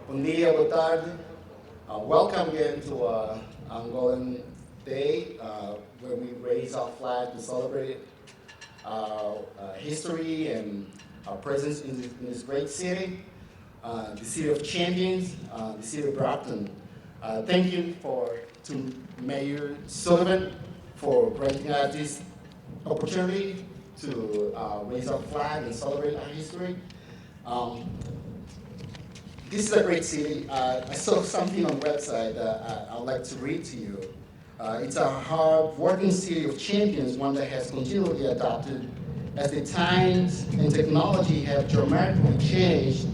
Bom dia, boa tarde. Welcome again to Angolan Day, where we raise our flag to celebrate our history and our presence in this great city, the city of champions, the city of Brockton. Thank you to Mayor Sullivan for granting us this opportunity to raise our flag and celebrate our history. This is a great city. I saw something on the website that I'd like to read to you. It's a hard-working city of champions, one that has continually adapted as the times and technology have dramatically changed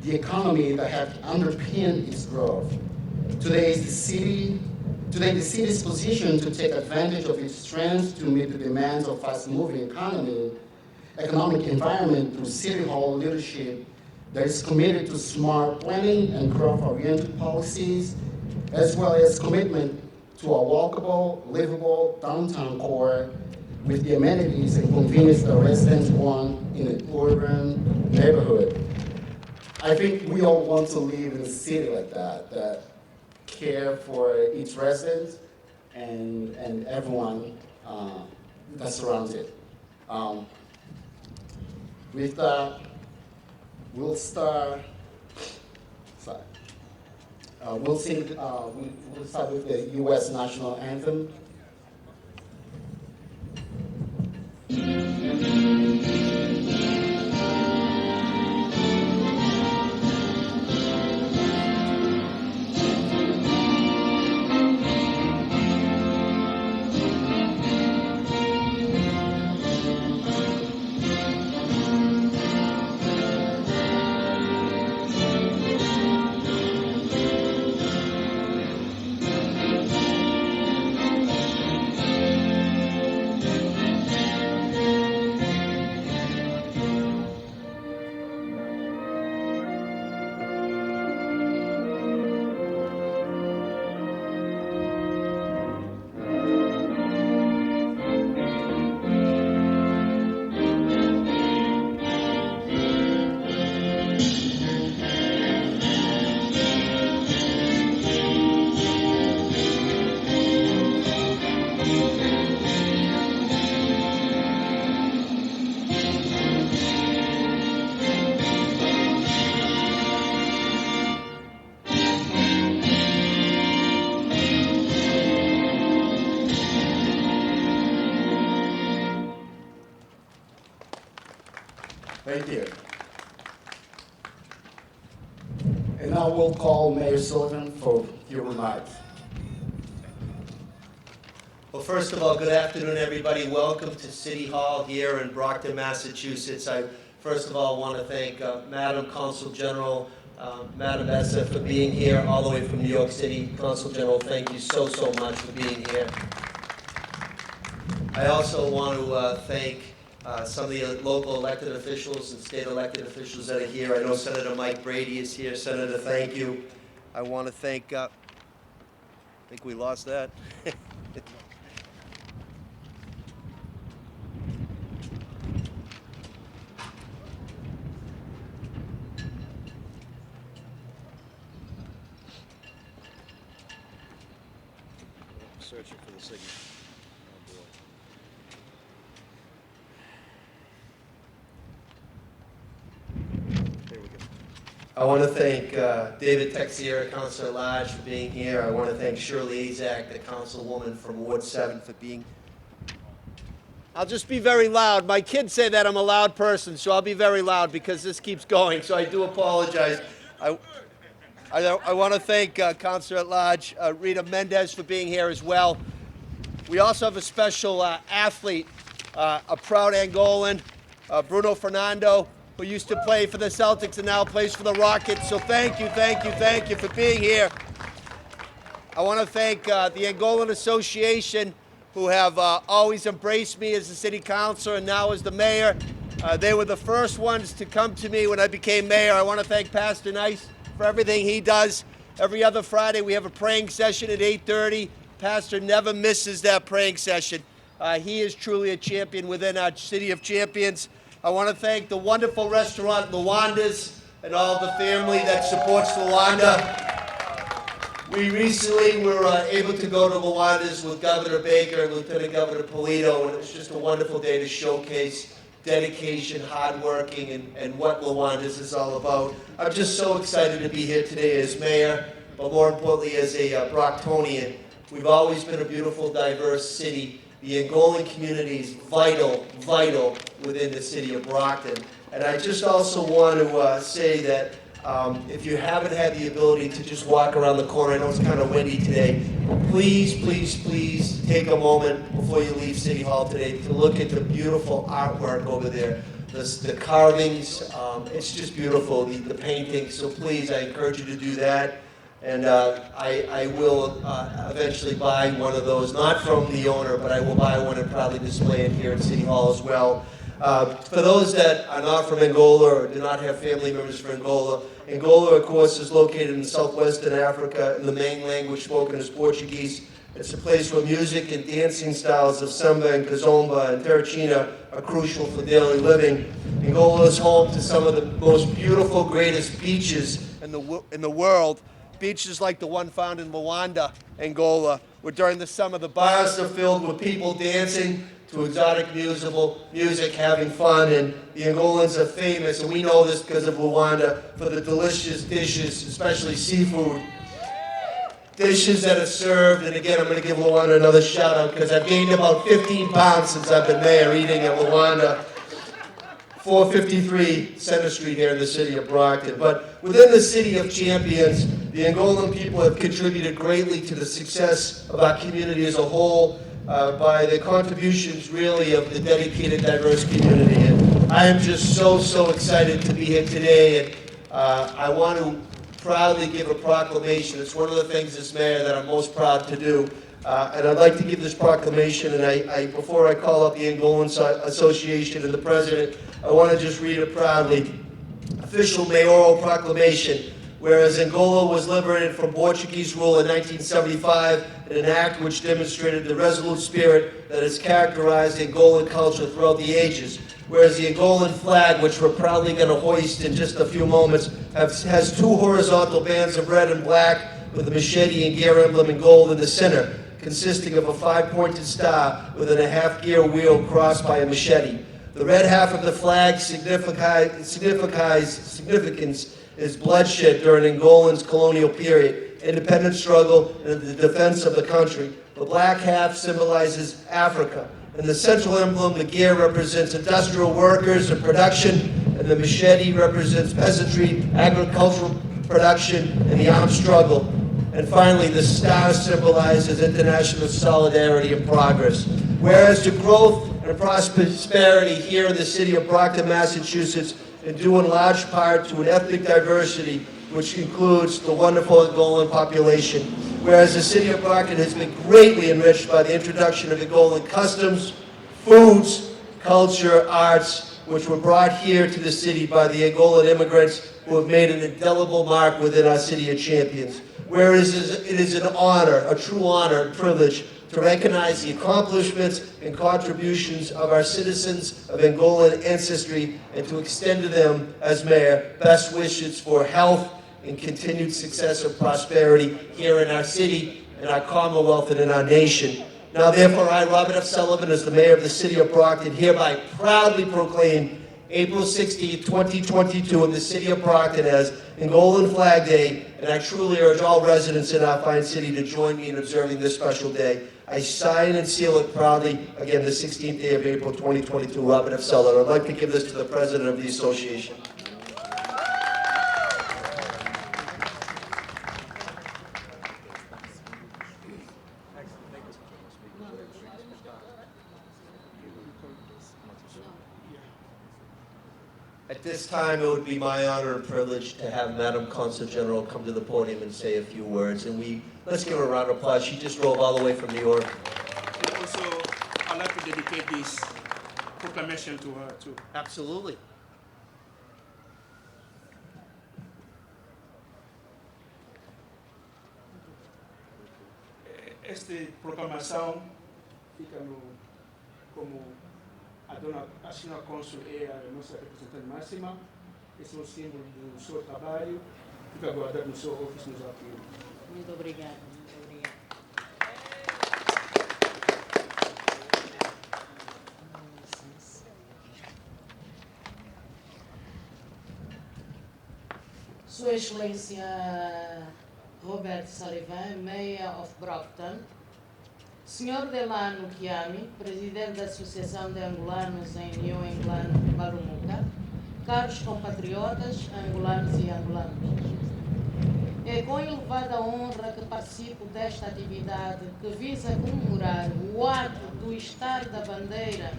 the economy that have underpinned its growth. Today, the city's positioned to take advantage of its strengths to meet the demands of fast-moving economic environment through City Hall leadership that is committed to smart planning and growth-oriented policies, as well as commitment to a walkable, livable downtown core with the amenities and convenience that residents want in an urban neighborhood. I think we all want to live in a city like that care for its residents and everyone that surrounds it. With that, we'll start. We'll start with the U.S. national anthem. Thank you. And now we'll call Mayor Sullivan for your remarks. Well, first of all, good afternoon, everybody. Welcome to City Hall here in Brockton, Massachusetts. I, first of all, want to thank Madam Consul General, Madam Essa, for being here all the way from New York City. Consul General, thank you so much for being here. I also want to thank some of the local elected officials and state elected officials that are here. I know Senator Mike Brady is here. Senator, thank you. I want to thank, I think we lost that. Searching for the signal. Oh, boy. There we go. I want to thank David Texiera, Councilor at Large, for being here. I want to thank Shirley Azak, the councilwoman from Ward 7, for being. I'll just be very loud. My kids say that I'm a loud person, so I'll be very loud because this keeps going, so I do apologize. I want to thank Councilor at Large, Rita Mendez, for being here as well. We also have a special athlete, a proud Angolan, Bruno Fernando, who used to play for the Celtics and now plays for the Rockets. So thank you for being here. I want to thank the Angolan Association, who have always embraced me as the city councilor and now as the mayor. They were the first ones to come to me when I became mayor. I want to thank Pastor Nice for everything he does. Every other Friday we have a praying session at 8:30. Pastor never misses that praying session. He is truly a champion within our city of champions. I want to thank the wonderful restaurant Luanda's and all the family that supports Luanda. We recently were able to go to Luanda's with Governor Baker and Lieutenant Governor Polito, and it was just a wonderful day to showcase dedication, hardworking, and what Luanda's is all about. I'm just so excited to be here today as mayor, but more importantly as a Brocktonian. We've always been a beautiful, diverse city. The Angolan community is vital within the city of Brockton. And I just also want to say that if you haven't had the ability to just walk around the corner, I know it's kind of windy today, please take a moment before you leave City Hall today to look at the beautiful artwork over there. The carvings, it's just beautiful, the paintings, so please, I encourage you to do that. And I will eventually buy one of those, not from the owner, but I will buy one and probably display it here at City Hall as well. For those that are not from Angola or do not have family members from Angola, Angola, of course, is located in southwestern Africa, and the main language spoken is Portuguese. It's a place where music and dancing styles of samba and kizomba and terracina are crucial for daily living. Angola is home to some of the most beautiful, greatest beaches in the world. Beaches like the one found in Luanda, Angola, where during the summer the bars are filled with people dancing to exotic music, having fun, and the Angolans are famous, and we know this because of Luanda, for the delicious dishes, especially seafood. Dishes that are served, and again, I'm going to give Luanda another shout out because I've gained about 15 pounds since I've been mayor eating at Luanda. 453 Center Street here in the city of Brockton. But within the city of champions, the Angolan people have contributed greatly to the success of our community as a whole by the contributions really of the dedicated, diverse community. And I am just so excited to be here today, and I want to proudly give a proclamation. It's one of the things as mayor that I'm most proud to do. And I'd like to give this proclamation, and before I call up the Angolan Association and the president, I want to just read it proudly. Official mayoral proclamation. Whereas Angola was liberated from Portuguese rule in 1975 in an act which demonstrated the resolute spirit that has characterized Angolan culture throughout the ages. Whereas the Angolan flag, which we're proudly going to hoist in just a few moments, has two horizontal bands of red and black with a machete and gear emblem in gold in the center, consisting of a 5-pointed star with a half-gear wheel crossed by a machete. The red half of the flag significance is bloodshed during Angolan's colonial period, independence struggle, and the defense of the country. The black half symbolizes Africa. And the central emblem, the gear, represents industrial workers and production, and the machete represents peasantry, agricultural production, and the armed struggle. And finally, the star symbolizes international solidarity and progress. Whereas the growth and prosperity here in the city of Brockton, Massachusetts, and due in large part to an ethnic diversity, which includes the wonderful Angolan population. Whereas the city of Brockton has been greatly enriched by the introduction of Angolan customs, foods, culture, arts, which were brought here to the city by the Angolan immigrants who have made an indelible mark within our city of champions. Whereas it is an honor, a true honor and privilege to recognize the accomplishments and contributions of our citizens of Angolan ancestry and to extend to them, as mayor, best wishes for health and continued success and prosperity here in our city, in our Commonwealth, and in our nation. Now, therefore, I, Robert F. Sullivan, as the mayor of the city of Brockton, hereby proudly proclaim April 16, 2022 in the city of Brockton as Angolan Flag Day, and I truly urge all residents in our fine city to join me in observing this special day. I sign and seal it proudly, again, the 16th day of April 2022, Robert F. Sullivan. I'd like to give this to the president of the association. At this time, it would be my honor and privilege to have Madam Consul General come to the podium and say a few words. And let's give her a round of applause. She just drove all the way from New York. And also, I'd like to dedicate this proclamation to her, too. Absolutely. Esta proclamação fica como a dona, a senhora cônsul é a nossa representante máxima, esse é o símbolo do seu trabalho. Fica guardado no seu ofício, nos arquivos. Muito obrigada, muito obrigada. Sua Excelência Robert Sullivan, Mayor of Brockton, Sr. Delano Kiami, Presidente da Associação de Angolanos em New England, Balumuca, caros compatriotas angolanos e angolanas. É com elevada honra que participo desta atividade que visa comemorar o ato do Estar da Bandeira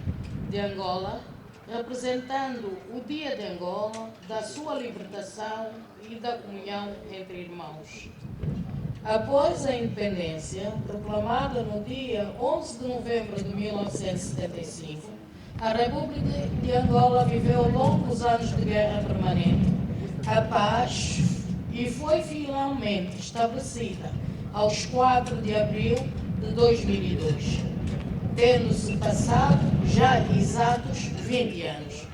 de Angola, representando o Dia de Angola, da sua libertação e da comunhão entre irmãos. Após a independência, proclamada no dia 11 de novembro de 1975, a República de Angola viveu longos anos de guerra permanente. A paz e foi finalmente estabelecida aos 4 de abril de 2002, tendo-se passado já exatos 20 anos.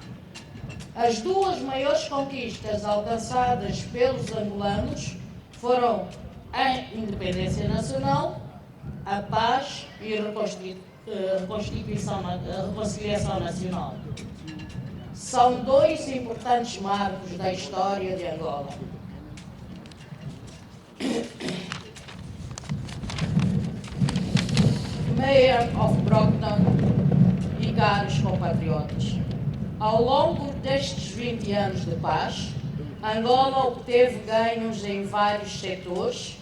As duas maiores conquistas alcançadas pelos angolanos foram a independência nacional, a paz e a reconciliação nacional. São dois importantes marcos da história de Angola. Mayor of Brockton e caros compatriotas, ao longo destes 20 anos de paz, Angola obteve ganhos em vários setores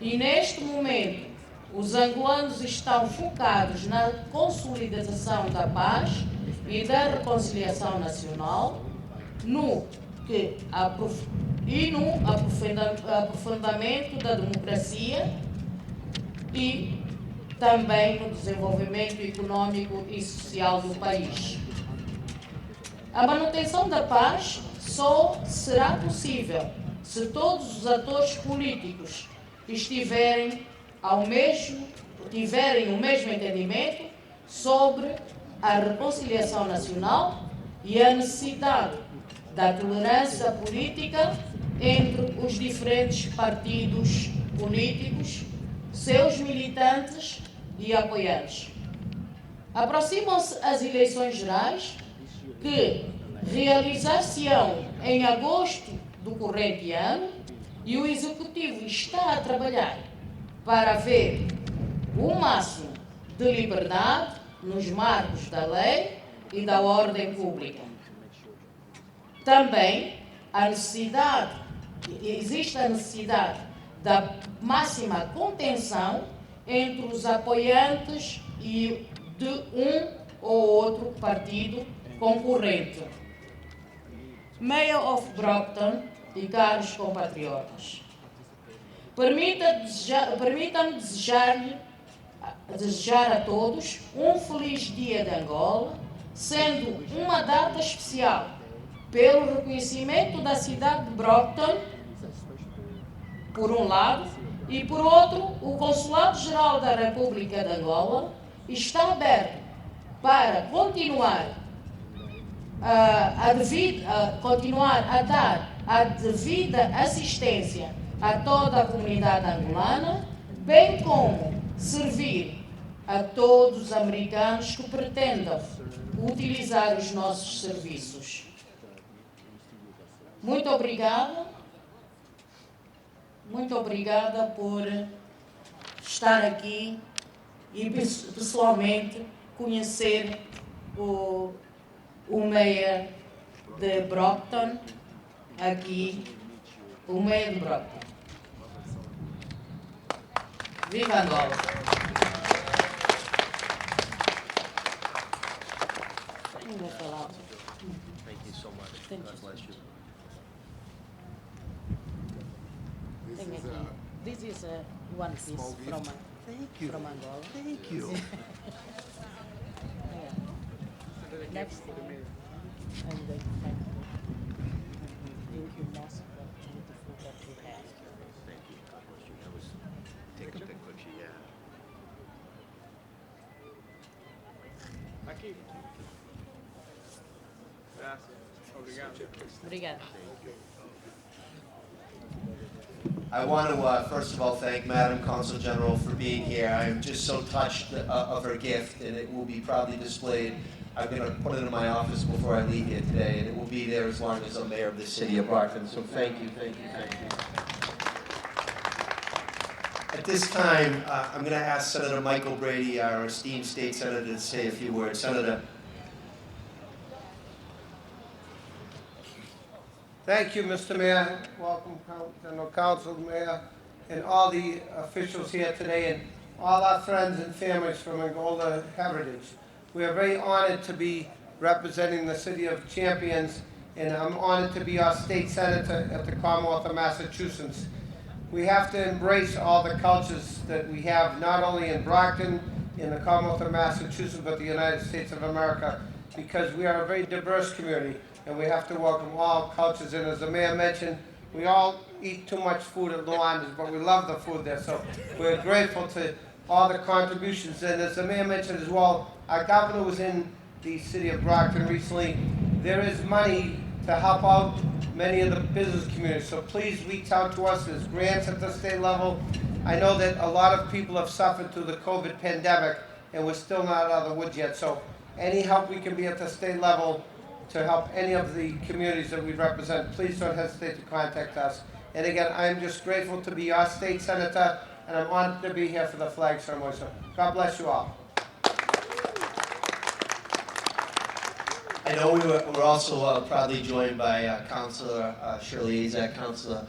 e, neste momento, os angolanos estão focados na consolidação da paz e da reconciliação nacional, no aprofundamento da democracia e também no desenvolvimento econômico e social do país. A manutenção da paz só será possível se todos os atores políticos tiverem o mesmo entendimento sobre a reconciliação nacional e a necessidade da tolerância política entre os diferentes partidos políticos, seus militantes e apoiantes. Aproximam-se as eleições gerais, que realizar-se-ão em agosto do corrente ano, e o Executivo está a trabalhar para haver o máximo de liberdade nos marcos da lei e da ordem pública. Também existe a necessidade da máxima contenção entre os apoiantes e de um ou outro partido concorrente. Mayor of Brockton e caros compatriotas, permitam-me desejar a todos um feliz Dia de Angola, sendo uma data especial pelo reconhecimento da cidade de Brockton, por um lado, e por outro, o Consulado-Geral da República de Angola está aberto para continuar a dar a devida assistência a toda a comunidade angolana, bem como servir a todos os americanos que pretendam utilizar os nossos serviços. Muito obrigada por estar aqui e pessoalmente conhecer o Mayor de Brockton, aqui, o Mayor de Brockton. Viva Angola! Não vou falar. Thank you so much. Thank God you. bless you. This is one piece from Thank you. from Angola. Thank you. Next time, I'm going to thank you most for the beautiful that we have. Thank you. God bless you. That was take a picture, yeah. Aqui. Graças. Obrigada. I want to, first of all, thank Madam Consul General for being here. I'm just so touched of her gift, and it will be proudly displayed. I'm going to put it in my office before I leave here today, and it will be there as long as I'm mayor of the city of Brockton. So thank you, thank you, thank you. At this time, I'm going to ask Senator Michael Brady, our esteemed state senator, to say a few words. Senator. Thank you, Mr. Mayor. Welcome, General Counsel, Mayor, and all the officials here today, and all our friends and families from Angola Heritage. We are very honored to be representing the City of Champions, and I'm honored to be our state senator at the Commonwealth of Massachusetts. We have to embrace all the cultures that we have, not only in Brockton, in the Commonwealth of Massachusetts, but the United States of America, because we are a very diverse community, and we have to welcome all cultures. And as the mayor mentioned, we all eat too much food at Luanda's, but we love the food there, so we're grateful to all the contributions. And as the mayor mentioned as well, our governor was in the city of Brockton recently. There is money to help out many of the business communities, so please reach out to us. There's grants at the state level. I know that a lot of people have suffered through the COVID pandemic, and we're still not out of the woods yet, so any help we can be at the state level to help any of the communities that we represent, please don't hesitate to contact us. And again, I'm just grateful to be your state senator, and I'm honored to be here for the flag ceremony, so God bless you all. I know we're also proudly joined by Councilor Shirley Azak, Councilor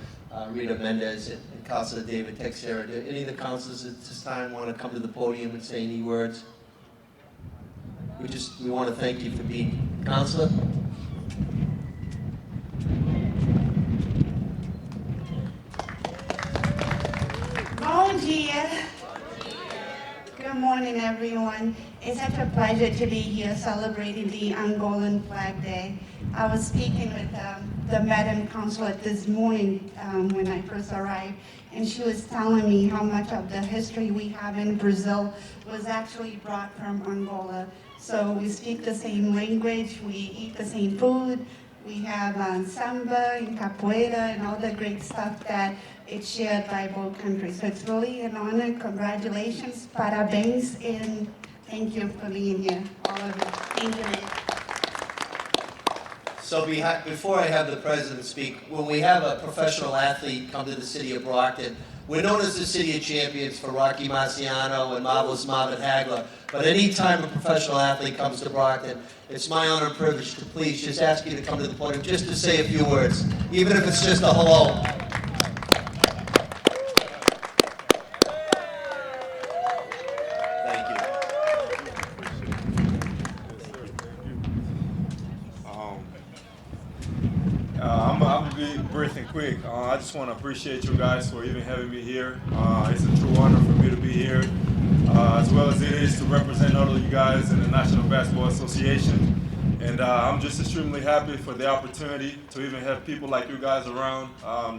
Rita Mendez, and Councilor David Teixeira. Do any of the councilors at this time want to come to the podium and say any words? We want to thank you for being Councilor. Bom dia. Good morning, everyone. It's such a pleasure to be here celebrating the Angolan Flag Day. I was speaking with the Madam Consulate this morning when I first arrived, and she was telling me how much of the history we have in Brazil was actually brought from Angola. So we speak the same language, we eat the same food, we have samba and capoeira and all the great stuff that it's shared by both countries. So it's really an honor. Congratulations, parabéns, and thank you for being here, all of you. Thank you. So before I have the president speak, when we have a professional athlete come to the city of Brockton, we're known as the City of Champions for Rocky Marciano and Marvelous Marvin Hagler. But any time a professional athlete comes to Brockton, it's my honor and privilege to please just ask you to come to the podium just to say a few words, even if it's just a hello. Thank you. I'm gonna be brief and quick. I just want to appreciate you guys for even having me here. It's a true honor for me to be here, as well as it is to represent all of you guys in the National Basketball Association. And I'm just extremely happy for the opportunity to even have people like you guys around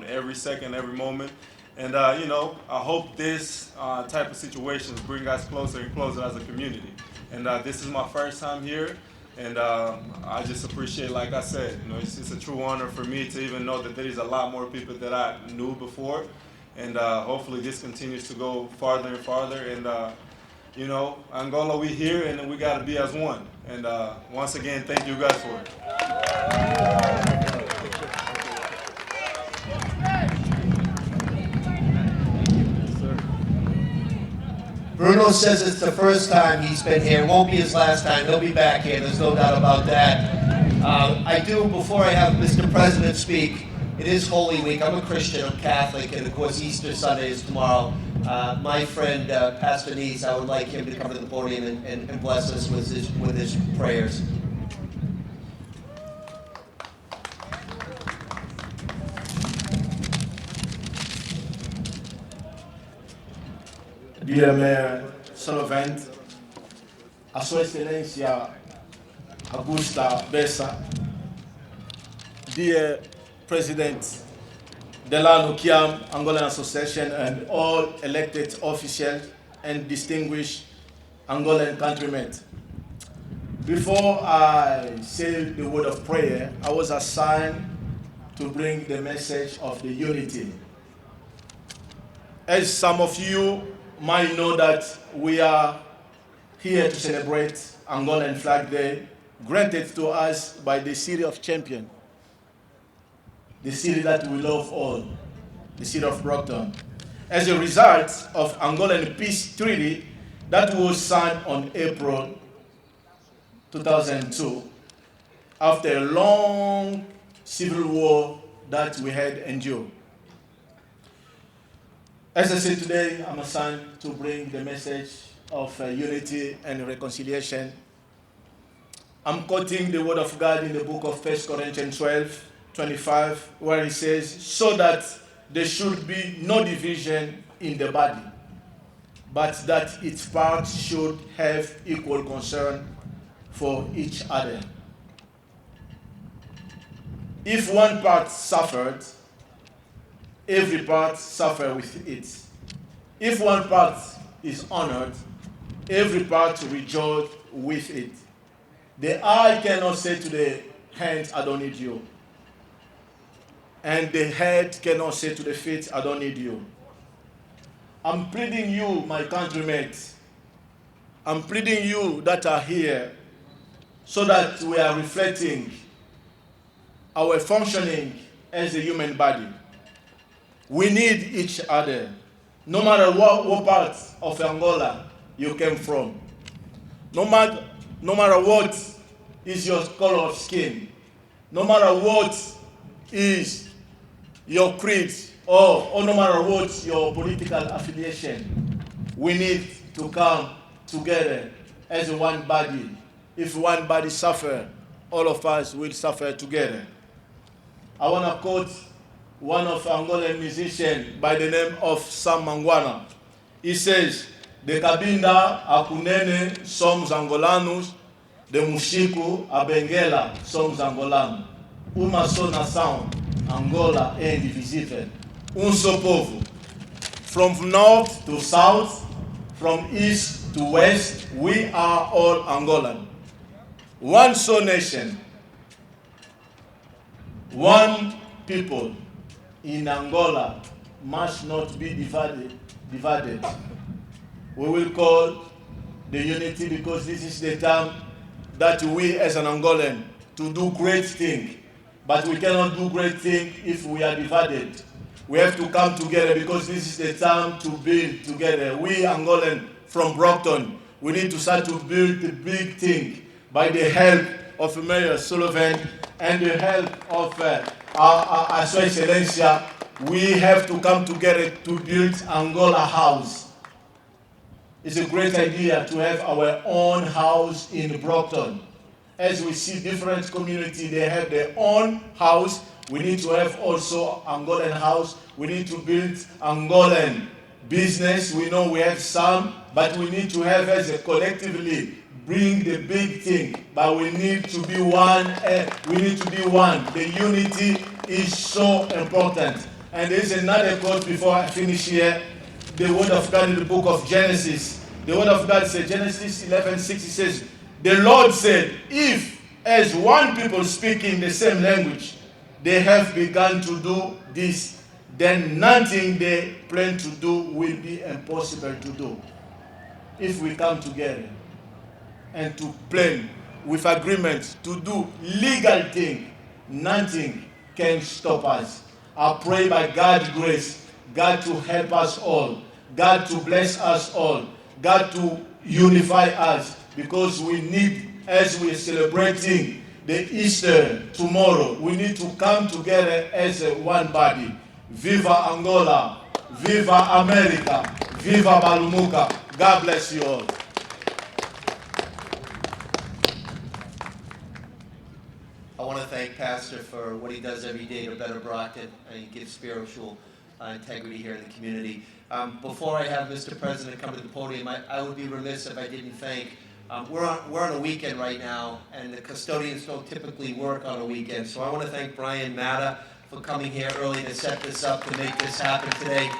every second, every moment. And you know, I hope this type of situations bring us closer and closer as a community. And this is my first time here. And I just appreciate, like I said, you know, it's a true honor for me to even know that there is a lot more people that I knew before, and hopefully this continues to go farther and farther. And you know, Angola, we here, and we got to be as one. And once again, thank you guys for it. Bruno says it's the first time he's been here. It won't be his last time. He'll be back here. There's no doubt about that. I do, before I have Mr. President speak, it is Holy Week. I'm a Christian. I'm Catholic. And, of course, Easter Sunday is tomorrow. My friend, Pastor Neese, I would like him to come to the podium and bless us with his prayers. Dear Mayor Sullivan, a Sua Excelência Augusta Bessa, dear President Delano Kiam, Angolan Association, and all elected officials and distinguished Angolan countrymen. Before I say the word of prayer, I was assigned to bring the message of the unity. As some of you might know that we are here to celebrate Angolan Flag Day, granted to us by the City of Champion, the city that we love all, the city of Brockton, as a result of Angolan Peace Treaty that was signed on April 2002, after a long civil war that we had endured. As I said today, I'm assigned to bring the message of unity and reconciliation. I'm quoting the word of God in the book of 1 Corinthians 12:25, where it says, so that there should be no division in the body, but that its parts should have equal concern for each other. If one part suffered, every part suffered with it. If one part is honored, every part rejoices with it. The eye cannot say to the hand, I don't need you. And the head cannot say to the feet, I don't need you. I'm pleading you, my countrymates. I'm pleading you that are here so that we are reflecting our functioning as a human body. We need each other, no matter what part of Angola you came from. No matter what is your color of skin, no matter what is your creed, or no matter what your political affiliation, we need to come together as one body. If one body suffers, all of us will suffer together. I want to quote one of Angolan musicians by the name of Sam Mangwana. He says, de Cabinda a Cunene somos angolanos, de Muxico a Benguela somos angolanos. Uma só nação, Angola é indivisível. Só povo. From north to south, from east to west, we are all Angolan. One sole nation, one people in Angola must not be divided. We will call the unity because this is the time that we as an Angolan to do great things. But we cannot do great things if we are divided. We have to come together because this is the time to build together. We Angolan from Brockton, we need to start to build the big thing by the help of Mayor Sullivan and the help of our Sua Excelência. We have to come together to build Angola House. It's a great idea to have our own house in Brockton. As we see different communities, they have their own house. We need to have also Angolan house. We need to build Angolan business. We know we have some, but we need to have as a collectively bring the big thing. But we need to be one. We need to be one. The unity is so important. And there's another quote before I finish here. The word of God in the book of Genesis. The word of God says, Genesis 11:6, it says, the Lord said, if as one people speaking the same language, they have begun to do this, then nothing they plan to do will be impossible to do. If we come together and to plan with agreement to do legal thing, nothing can stop us. I pray by God's grace, God to help us all, God to bless us all, God to unify us, because we need, as we are celebrating the Easter tomorrow, we need to come together as one body. Viva Angola, Viva America, Viva Balumuka. God bless you all. I want to thank Pastor for what he does every day to better Brockton, and he gives spiritual integrity here in the community. Before I have Mr. President come to the podium, I would be remiss if I didn't thank. We're on a weekend right now, and the custodians don't typically work on a weekend. So I want to thank Brian Matta for coming here early to set this up, to make this happen today.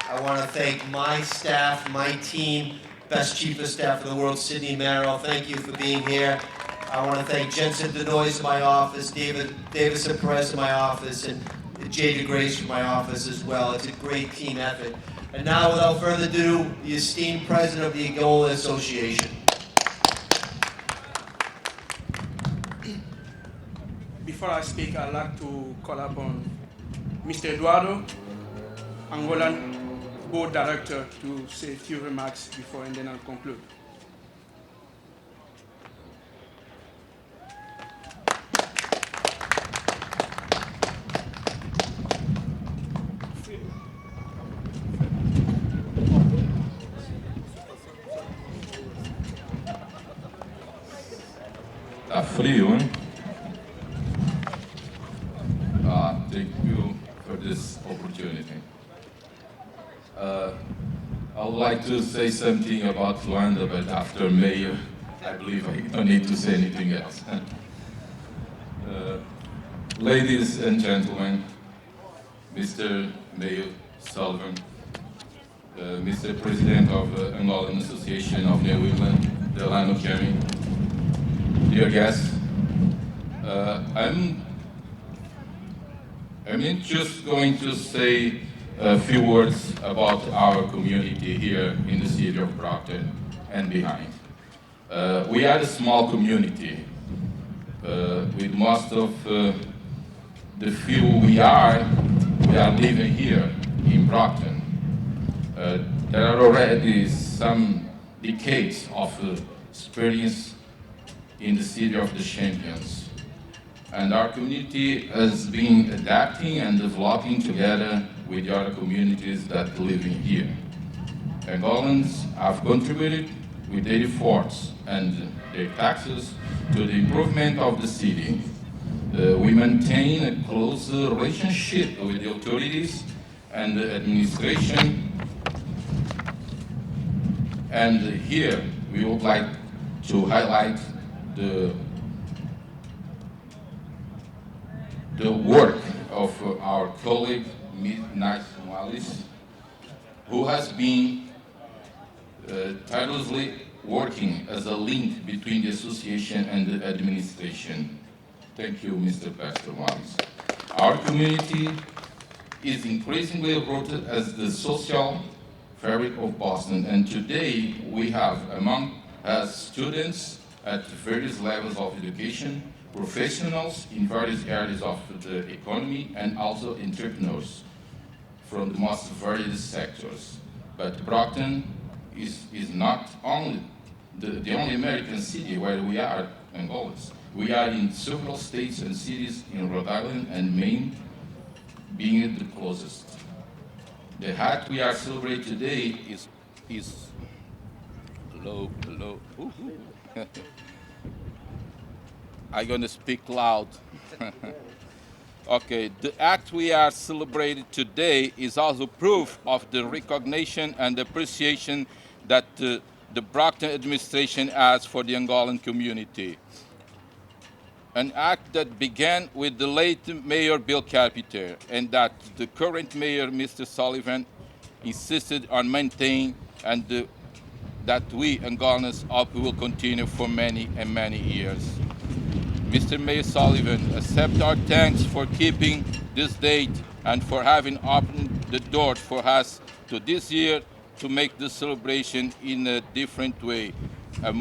I want to thank my staff, my team, best chief of staff in the world, Sidney Merrill. Thank you for being here. I want to thank Jensen Denoise in my office, Davis Perez in my office, and Jay DeGrace from my office as well. It's a great team effort. And now, without further ado, the esteemed president of the Angola Association. Before I speak, I'd like to call upon Mr. Eduardo, Angolan Board Director, to say a few remarks before, and then I'll conclude. Tá frio, hein? Thank you for this opportunity. I would like to say something about Luanda, but after Mayor, I believe I don't need to say anything else. Ladies and gentlemen, Mr. Mayor Sullivan, Mr. President of Angolan Association of New England, Delano Jeremy, dear guests, I'm just going to say a few words about our community here in the city of Brockton and behind. We are a small community. With most of the few we are living here in Brockton. There are already some decades of experience in the city of the champions. And our community has been adapting and developing together with the other communities that live in here. Angolans have contributed with their efforts and their taxes to the improvement of the city. We maintain a close relationship with the authorities and the administration. And here we would like to highlight the work of our colleague, Ms. Nice Wallace, who has been tirelessly working as a link between the association and the administration. Thank you, Mr. Pastor Wallace. Our community is increasingly rooted as the social fabric of Boston, and today we have among us students at various levels of education, professionals in various areas of the economy, and also entrepreneurs from the most various sectors. But Brockton is not only the only American city where we are Angolans. We are in several states and cities in Rhode Island and Maine, being the closest. The hat we are celebrating today is low. I'm going to speak loud. Okay, the act we are celebrating today is also proof of the recognition and appreciation that the Brockton administration has for the Angolan community. An act that began with the late Mayor Bill Carpenter and that the current Mayor, Mr. Sullivan, insisted on maintaining, and that we Angolans hope will continue for many and many years. Mr. Mayor Sullivan, accept our thanks for keeping this date and for having opened the door for us to this year to make the celebration in a different way, a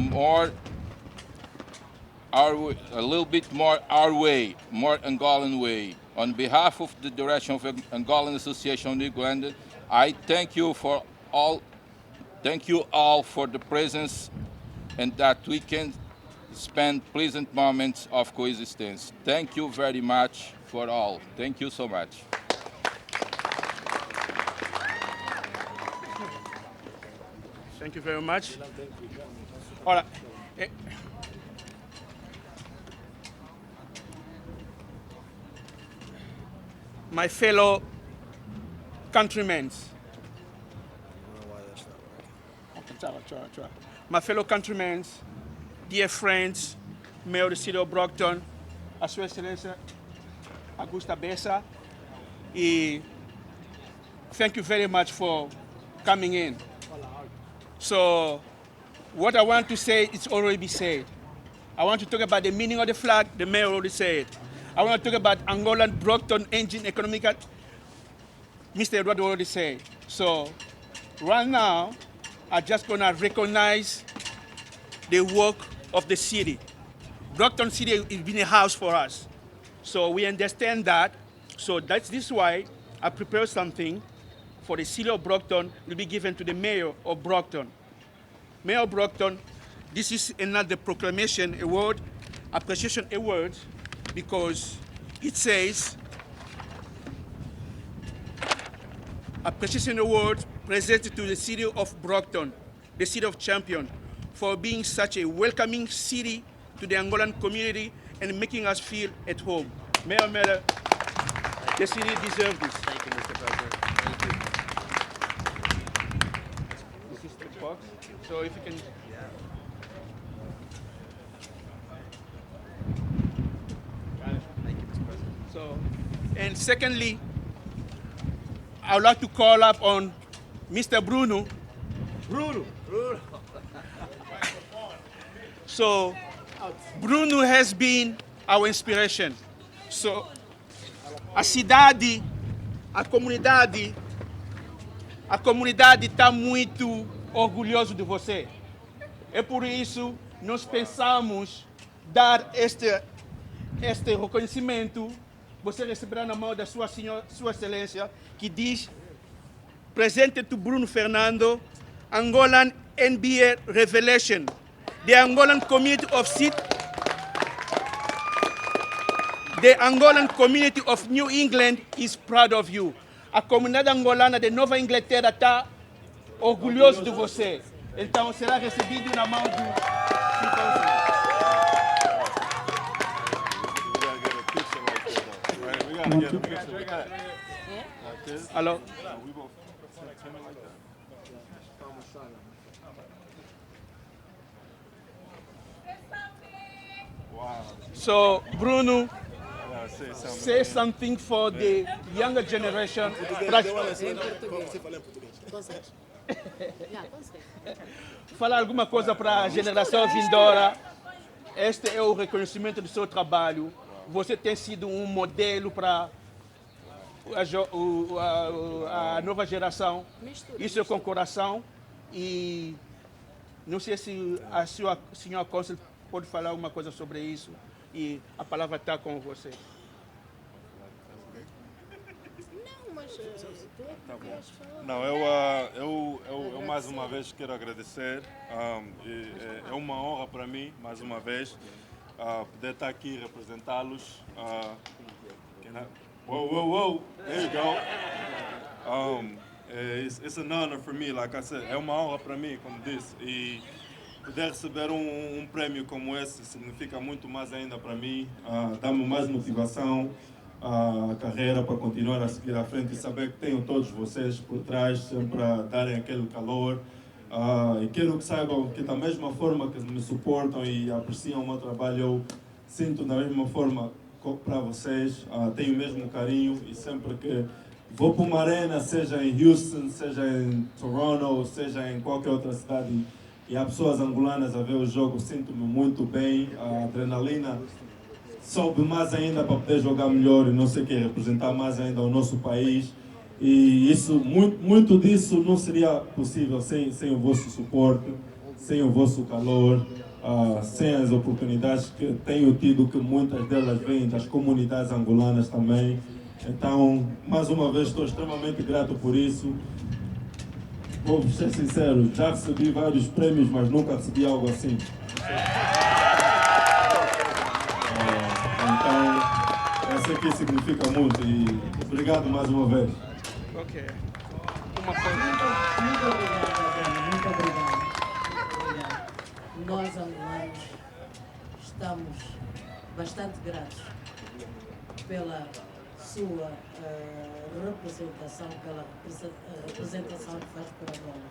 little bit more our way, more Angolan way. On behalf of the direction of Angolan Association of New England, I thank you all for the presence and that we can spend pleasant moments of coexistence. Thank you very much for all. Thank you so much. Thank you very much. All right. My fellow countrymen. My fellow countrymen, dear friends, Mayor of the City of Brockton, a Sua Excelência Augusta Bessa, thank you very much for coming in. So, what I want to say, it's already been said. I want to talk about the meaning of the flag. The mayor already said. I want to talk about Angolan Brockton engine economical. Mr. Eduardo already said. So right now, I'm just going to recognize the work of the city. Brockton City has been a house for us. So we understand that. So this is why I prepared something for the city of Brockton will be given to the mayor of Brockton. Mayor of Brockton, this is another proclamation award, appreciation award, because it says appreciation award presented to the city of Brockton, the city of Champion, for being such a welcoming city to the Angolan community and making us feel at home. Mayor Miller, the city deserves this. Thank you, Mr. President. Thank you. This is the box. So if you can. Thank you, Mr. President. So, and secondly, I would like to call up on Mr. Bruno. Bruno. So, Bruno has been our inspiration. So, a cidade, a comunidade está muito orgulhoso de você. É por isso nós pensamos dar este reconhecimento. Você receberá na mão da sua excelência, que diz: presente to Bruno Fernando, Angolan NBA Revelation. The Angolan community of New England is proud of you. A comunidade angolana de Nova Inglaterra está orgulhoso de você. Então será recebido na mão do Alô? So, Bruno, say something for the younger generation. Falar alguma coisa para a geração vindoura. Este é o reconhecimento do seu trabalho. Você tem sido um modelo para a nova geração. Isso é com coração. E não sei se a senhora Consul pode falar alguma coisa sobre isso. E a palavra está com você. Não, mas tu é que queres falar. Não, eu mais uma vez quero agradecer. É uma honra para mim, mais uma vez, poder estar aqui e representá-los. Whoa, there you go. It's an honor for me, like I said. É uma honra para mim, como disse. E poder receber um prêmio como esse significa muito mais ainda para mim. Dá-me mais motivação, a carreira para continuar a seguir à frente e saber que tenho todos vocês por trás, sempre a darem aquele calor. E quero que saibam que da mesma forma que me suportam e apreciam o meu trabalho, eu sinto da mesma forma para vocês. Tenho o mesmo carinho e sempre que vou para uma arena, seja em Houston, seja em Toronto, seja em qualquer outra cidade, e há pessoas angolanas a ver o jogo, sinto-me muito bem. A adrenalina sobe mais ainda para poder jogar melhor e não sei o que, representar mais ainda o nosso país. E isso, muito disso não seria possível sem o vosso suporte, sem o vosso calor, sem as oportunidades que tenho tido, que muitas delas vêm das comunidades angolanas também. Então, mais uma vez, estou extremamente grato por isso. Vou ser sincero, já recebi vários prêmios, mas nunca recebi algo assim. Então, essa aqui significa muito e obrigado mais uma vez. Ok. Muito obrigada, muito obrigada. Nós, angolanos, estamos bastante gratos pela sua representação, pela representação que faz para Angola.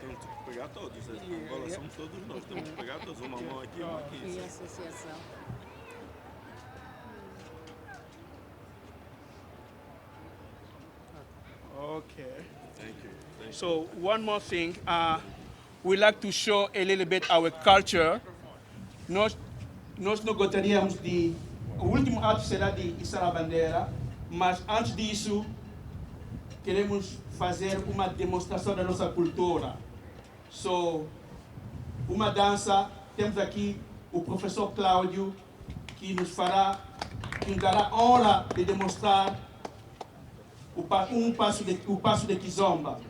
Temos que pegar todos, Angola somos todos nós, temos que pegar todos, uma mão aqui, uma aqui. E a associação. Okay. Thank you. So one more thing, we like to show a little bit our culture. Nós não gostaríamos de... O último ato será de içar a bandeira, mas antes disso, queremos fazer uma demonstração da nossa cultura. So, uma dança, temos aqui o professor Cláudio, que nos dará a honra de demonstrar o passo de Kizomba.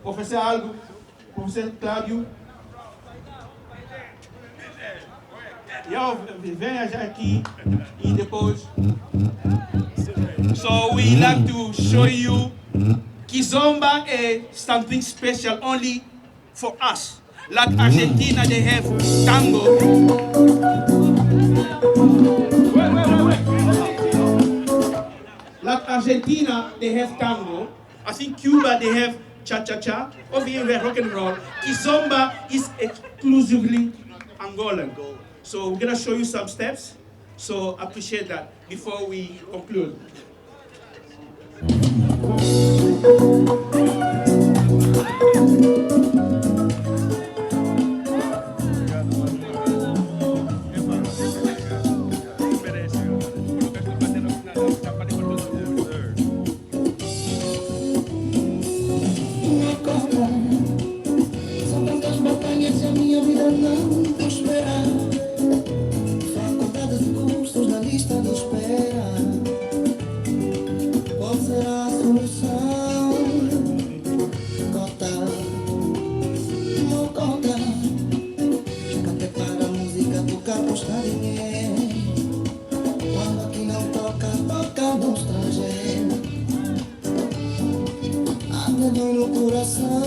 Oferecer algo, professor Cláudio? Venha já aqui e depois. So we like to show you Kizomba is something special only for us. Like Argentina, they have tango. Like Argentina, they have tango. I think Cuba, they have cha-cha-cha. Over here, we have rock and roll. Kizomba is exclusively Angolan. So we're gonna show you some steps. So appreciate that before we conclude. São tantas batalhas e a minha vida não prospera. Faculdades e cursos na lista de espera. Qual será a solução? Cota, não conta. Cante para a música tocar custar dinheiro. Quando aqui não toca, toca no estrangeiro. Há dor no coração.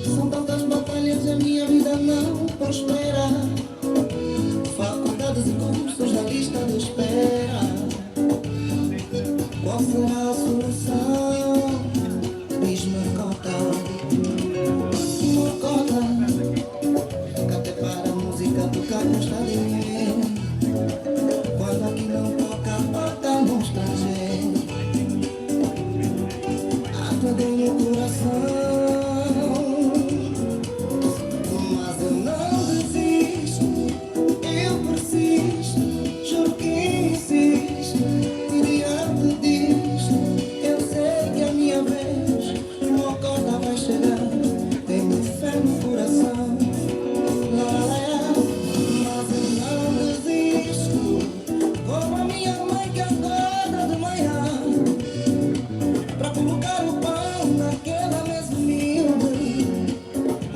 São tantas batalhas e a minha vida não prospera. Faculdades e cursos na lista de espera. Qual será a solução? Diz-me cota, cante para a música tocar custa dinheiro. Quando aqui não toca, toca no estrangeiro. Dor no coração, mas eu não desisto, eu persisto, juro que insisto, e diante disto, eu sei que a minha vez, uma cota vai chegar, tenho fé no coração, mas eu não desisto, como a minha mãe que acorda de manhã, pra colocar o pão naquela mesa humilde.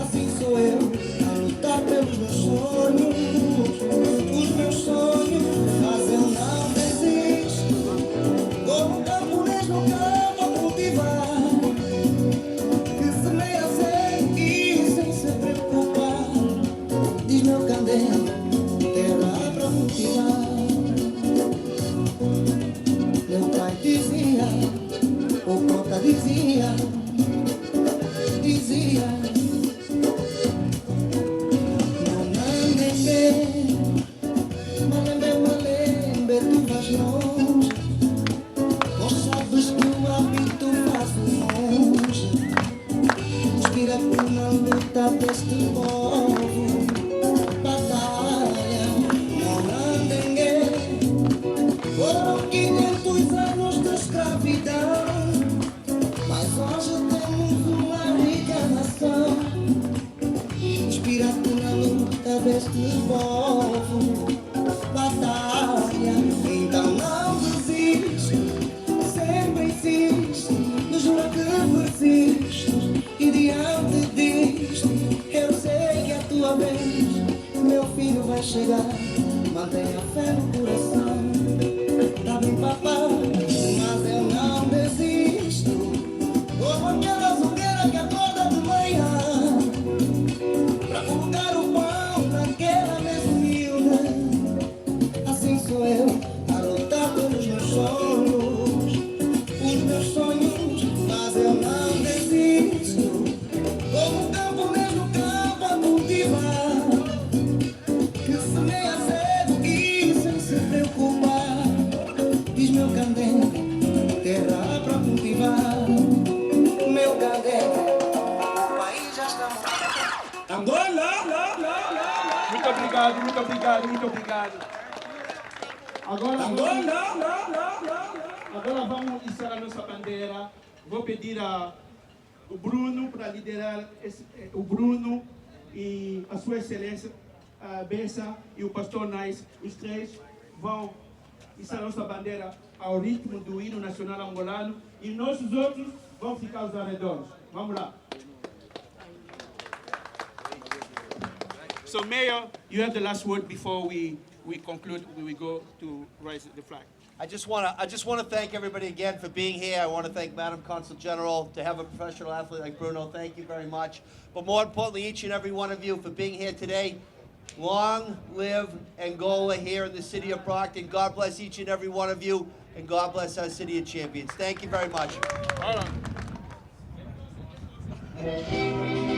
Assim sou eu, a lutar pelos meus sonhos, os meus sonhos. Mas eu não desisto, como um camponês no campo a cultivar, que semeia sem sem se preocupar. Diz meu candeeiro, terra pra cultivar. Meu pai dizia, o cota dizia, malembe, tu vais longe, pois sabes que o hábito faz longe, inspira-te na luta deste povo, batalha, malembe, foram 500 anos de escravidão. Mas hoje temos uma rica nação, inspira-te na luta deste povo, batalha, então não desiste, sempre insiste, jura que persiste, e diante disto, eu sei que a tua vez, meu filho vai chegar, mantenha fé no coração, tá bem papai, mas eu não desisto. Como aquela fogueira que acorda de manhã, pra colocar o pão naquela mesa humilde. obrigado, muito obrigado, muito obrigado. Agora vamos içar a nossa bandeira. Vou pedir o Bruno para liderar o Bruno e a sua excelência, a Bessa e o pastor Nais. Os três vão içar a nossa bandeira ao ritmo do hino nacional angolano e nós os outros vamos ficar aos arredores. Vamos lá. So, Mayor, you have the last word before we conclude. We go to raise the flag. I just want to thank everybody again for being here. I want to thank Madam Consul General. To have a professional athlete like Bruno, thank you very much. But more importantly, each and every one of you for being here today. Long live Angola here in the city of Brockton. God bless each and every one of you, and God bless our city of champions. Thank you very much. All right.